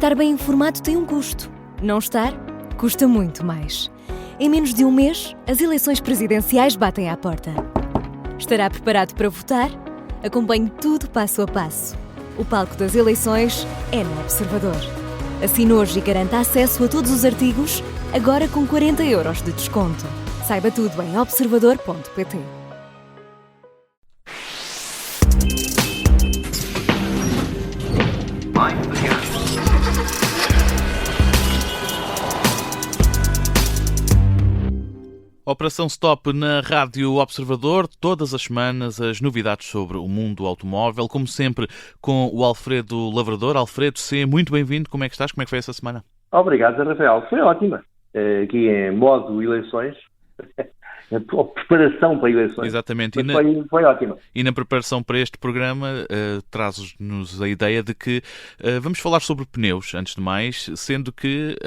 Estar bem informado tem um custo. Não estar, custa muito mais. Em menos de um mês, as eleições presidenciais batem à porta. Estará preparado para votar? Acompanhe tudo passo a passo. O palco das eleições é no Observador. Assine hoje e garanta acesso a todos os artigos, agora com 40€ de desconto. Saiba tudo em observador.pt. Operação Stop na Rádio Observador, todas as semanas as novidades sobre o mundo automóvel, como sempre com o Alfredo Lavrador. Alfredo, seja muito bem-vindo. Como é que estás? Como é que foi essa semana? Obrigado, Rafael. Foi ótima. Aqui em modo eleições, a preparação para eleições. Exatamente. Foi ótima. E na preparação para este programa trazes-nos a ideia de que vamos falar sobre pneus, antes de mais, sendo que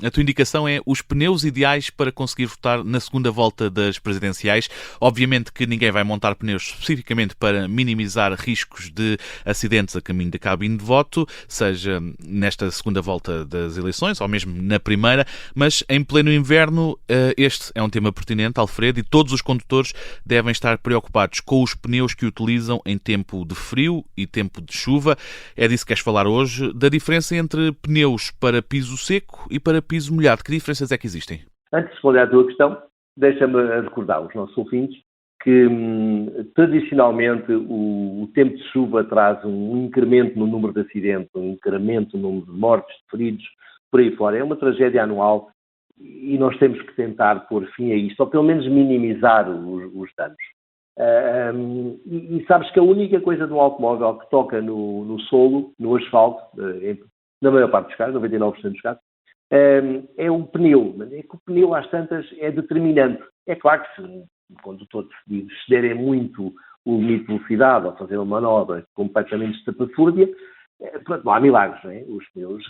a tua indicação é os pneus ideais para conseguir votar na segunda volta das presidenciais. Obviamente que ninguém vai montar pneus especificamente para minimizar riscos de acidentes a caminho da cabine de voto, seja nesta segunda volta das eleições ou mesmo na primeira, mas em pleno inverno este é um tema pertinente, Alfredo, e todos os condutores devem estar preocupados com os pneus que utilizam em tempo de frio e tempo de chuva. É disso que queres falar hoje, da diferença entre pneus para piso seco e para piso molhado. Que diferenças é que existem? Antes de responder à tua questão, deixa-me recordar aos nossos ouvintes que tradicionalmente o tempo de chuva traz um incremento no número de acidentes, um incremento no número de mortes, de feridos, por aí fora. É uma tragédia anual e nós temos que tentar pôr fim a isto, ou pelo menos minimizar os danos. E sabes que a única coisa de um automóvel que toca no solo, no asfalto, na maior parte dos casos, 99% dos casos, é um pneu. É que o pneu, às tantas, é determinante. É claro que se o condutor decidir exceder muito o limite de velocidade ou fazer uma manobra completamente estapafúrdia, não há milagres, não é? Os pneus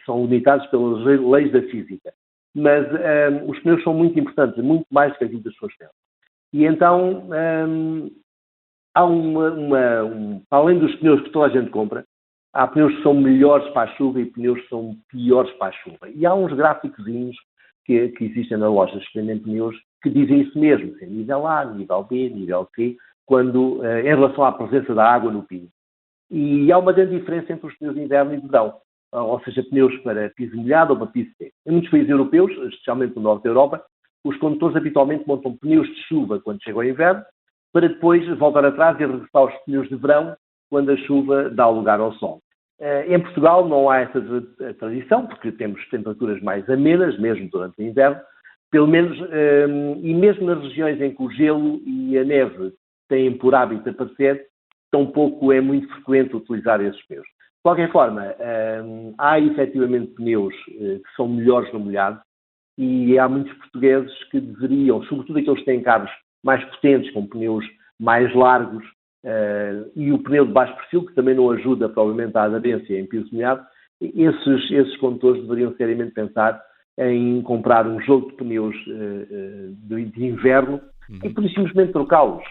são limitados pelas leis da física. Mas os pneus são muito importantes, muito mais do que aquilo que as pessoas pensam. E então, há além dos pneus que toda a gente compra, há pneus que são melhores para a chuva e pneus que são piores para a chuva. E há uns gráficozinhos que existem na loja que vendem pneus que dizem isso mesmo, nível A, nível B, nível C, em relação à presença da água no pino. E há uma grande diferença entre os pneus de inverno e de verão. Ou seja, pneus para piso molhado ou para piso seco. Em muitos países europeus, especialmente no norte da Europa, os condutores habitualmente montam pneus de chuva quando chega o inverno, para depois voltar atrás e regressar aos pneus de verão quando a chuva dá lugar ao sol. Em Portugal não há essa tradição, porque temos temperaturas mais amenas, mesmo durante o inverno, pelo menos, e mesmo nas regiões em que o gelo e a neve têm por hábito aparecer, tampouco é muito frequente utilizar esses pneus. De qualquer forma, há efetivamente pneus que são melhores no molhado e há muitos portugueses que deveriam, sobretudo aqueles que têm carros mais potentes, com pneus mais largos e o pneu de baixo perfil, que também não ajuda provavelmente à aderência em piso molhado, esses condutores deveriam seriamente pensar em comprar um jogo de pneus de inverno e por simplesmente trocá-los.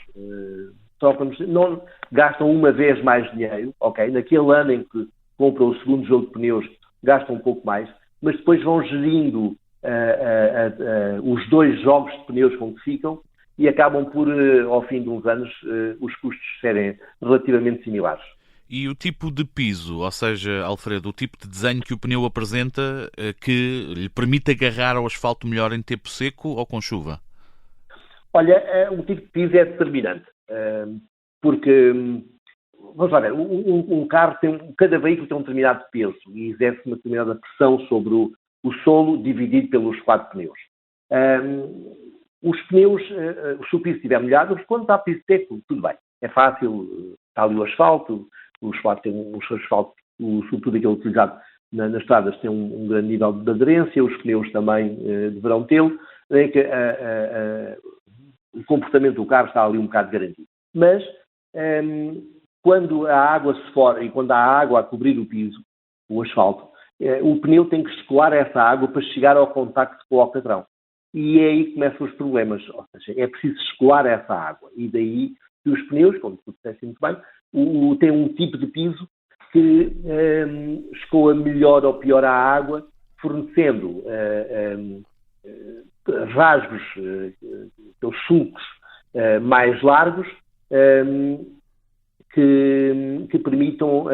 Não gastam uma vez mais dinheiro, ok? Naquele ano em que compram o segundo jogo de pneus, gastam um pouco mais, mas depois vão gerindo os dois jogos de pneus com que ficam e acabam por, ao fim de uns anos, os custos serem relativamente similares. E o tipo de piso, ou seja, Alfredo, o tipo de desenho que o pneu apresenta que lhe permite agarrar ao asfalto melhor em tempo seco ou com chuva? Olha, o tipo de piso é determinante. Porque, vamos lá ver, um carro cada veículo tem um determinado peso e exerce uma determinada pressão sobre o solo dividido pelos 4 pneus. Os pneus, se o piso estiver molhado, quando está piso seco, tudo bem. É fácil, está ali o asfalto sobretudo aquele utilizado nas estradas, tem um grande nível de aderência, os pneus também deverão tê-lo, o comportamento do carro está ali um bocado garantido. Mas, quando a água se for e quando há água a cobrir o piso, o asfalto, o pneu tem que escoar essa água para chegar ao contacto com o alcatrão. E é aí que começam os problemas. Ou seja, é preciso escoar essa água. E daí que os pneus, como tu disseste muito bem, têm um tipo de piso que escoa melhor ou pior a água, fornecendo rasgos, aqueles sulcos mais largos, que permitam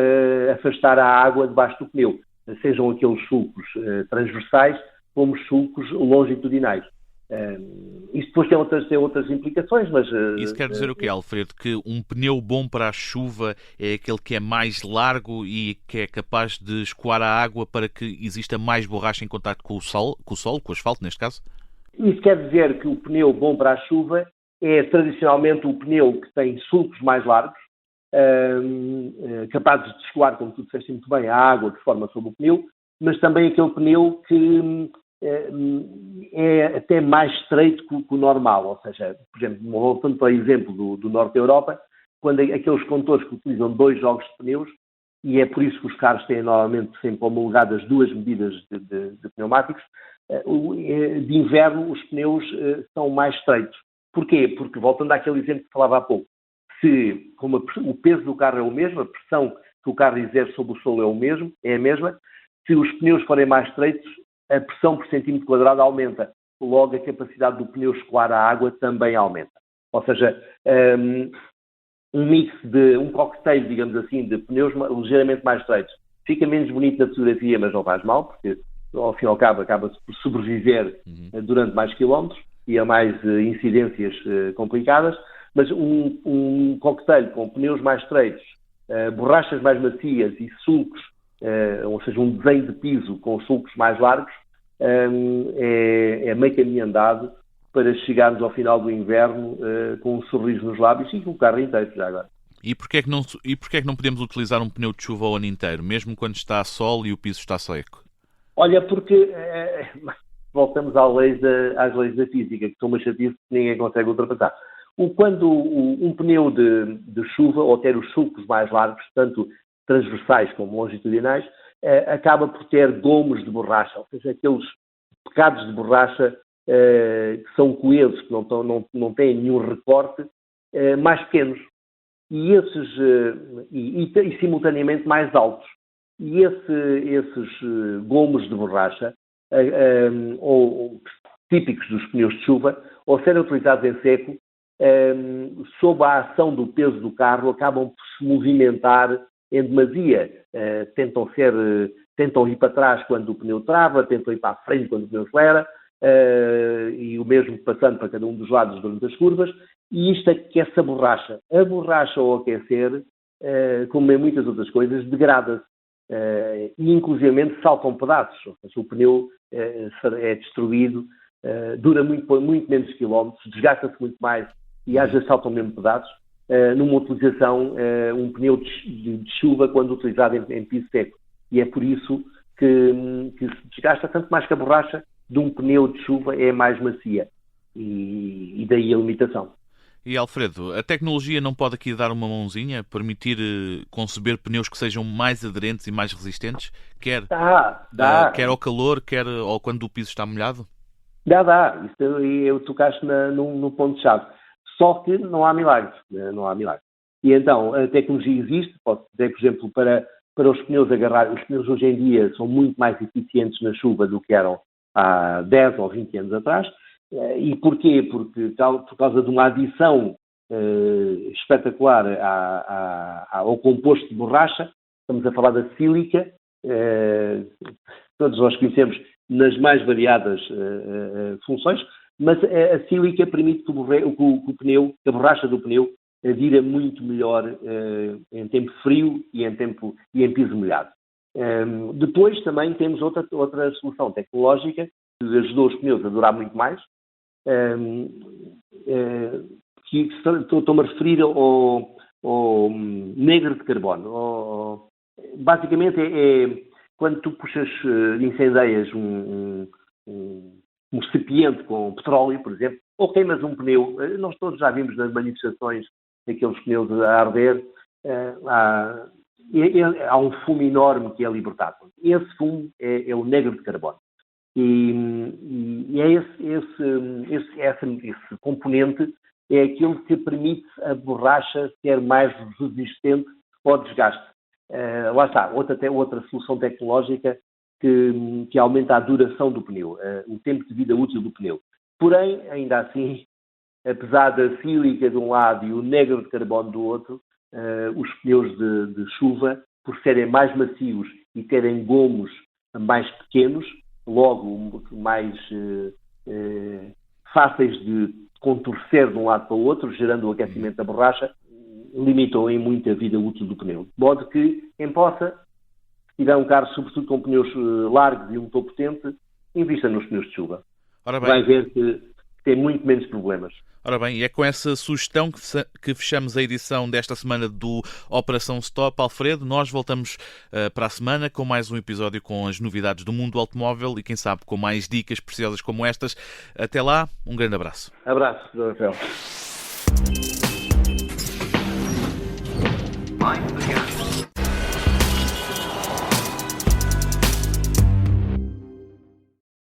afastar a água debaixo do pneu, sejam aqueles sulcos transversais como os sulcos longitudinais. Isto depois tem outras implicações, mas... Isso quer dizer o quê, Alfredo? Que um pneu bom para a chuva é aquele que é mais largo e que é capaz de escoar a água para que exista mais borracha em contacto com o solo, com o asfalto, neste caso? Isso quer dizer que o pneu bom para a chuva é tradicionalmente o pneu que tem sulcos mais largos, capazes de escoar, como tu disseste muito bem, a água que se forma sobre o pneu, mas também aquele pneu que é até mais estreito que o normal. Ou seja, por exemplo, voltando para o exemplo do Norte da Europa, quando aqueles condutores que utilizam 2 jogos de pneus, e é por isso que os carros têm normalmente sempre homologadas 2 medidas de pneumáticos, de inverno os pneus são mais estreitos. Porquê? Porque, voltando àquele exemplo que falava há pouco, se como o peso do carro é o mesmo, a pressão que o carro exerce sobre o solo é a mesma, se os pneus forem mais estreitos, a pressão por centímetro quadrado aumenta. Logo, a capacidade do pneu escoar a água também aumenta. Ou seja, um cocktail, digamos assim, de pneus ligeiramente mais estreitos fica menos bonito na fotografia, mas não faz mal, porque ao fim e ao cabo acaba-se por sobreviver durante mais quilómetros e a mais incidências complicadas. Mas um cocktail com pneus mais estreitos, borrachas mais macias e sulcos, ou seja, um desenho de piso com sulcos mais largos, é meio caminho andado para chegarmos ao final do inverno com um sorriso nos lábios e com o carro inteiro já agora. E porquê é que não podemos utilizar um pneu de chuva o ano inteiro, mesmo quando está sol e o piso está seco? Olha, porque voltamos às leis da física, que são uma chatice que ninguém consegue ultrapassar. Quando um pneu de chuva, ou ter os sulcos mais largos, tanto transversais como longitudinais, acaba por ter gomos de borracha, ou seja, aqueles pecados de borracha que são coesos, que não têm nenhum recorte, mais pequenos. E simultaneamente mais altos. E esses gomos de borracha, ou típicos dos pneus de chuva, ao serem utilizados em seco, sob a ação do peso do carro, acabam por se movimentar em demasia. Tentam ir para trás quando o pneu trava, tentam ir para a frente quando o pneu acelera, e o mesmo passando para cada um dos lados durante as curvas, e isto aquece a borracha. A borracha, ao aquecer, como em muitas outras coisas, degrada-se, e inclusivamente saltam pedaços. Ou seja, o pneu é destruído, dura muito menos quilómetros, desgasta-se muito mais e às vezes saltam mesmo pedaços, numa utilização, um pneu de chuva quando utilizado em piso seco. E é por isso que se desgasta, tanto mais que a borracha de um pneu de chuva é mais macia. E daí a limitação. E Alfredo, a tecnologia não pode aqui dar uma mãozinha, permitir conceber pneus que sejam mais aderentes e mais resistentes? Quer ao calor, quer ou quando o piso está molhado? Dá. Isso tocaste no ponto-chave. Só que não há milagres. E então, a tecnologia existe, posso dizer, por exemplo, para os pneus agarrar. Os pneus hoje em dia são muito mais eficientes na chuva do que eram há 10 ou 20 anos atrás. E porquê? Porque por causa de uma adição espetacular ao composto de borracha, estamos a falar da sílica, todos nós conhecemos nas mais variadas funções, mas a sílica permite que a borracha do pneu adira muito melhor em tempo frio e em piso molhado. Depois também temos outra solução tecnológica que ajudou os pneus a durar muito mais, que estou-me a referir ao negro de carbono. Basicamente é quando tu puxas, incendeias um recipiente com petróleo, por exemplo, ou queimas um pneu. Nós todos já vimos nas manifestações aqueles pneus a arder, há um fumo enorme que é libertado. Esse fumo é o negro de carbono. E é esse componente é aquilo que permite a borracha ser mais resistente ao desgaste. lá está, outra solução tecnológica que aumenta a duração do pneu, o tempo de vida útil do pneu. Porém, ainda assim, apesar da sílica de um lado e o negro de carbono do outro, os pneus de chuva, por serem mais macios e terem gomos mais pequenos, logo mais fáceis de contorcer de um lado para o outro, gerando o aquecimento da borracha, limitam em muito a vida útil do pneu. De modo que, em Poça, se tiver um carro, sobretudo com pneus largos e um motor potente, invista nos pneus de chuva. Vai ver que tem muito menos problemas. Ora bem, e é com essa sugestão que fechamos a edição desta semana do Operação Stop. Alfredo, nós voltamos para a semana com mais um episódio com as novidades do mundo automóvel e, quem sabe, com mais dicas preciosas como estas. Até lá, um grande abraço. Abraço, Dr. Rafael. Mind the gap.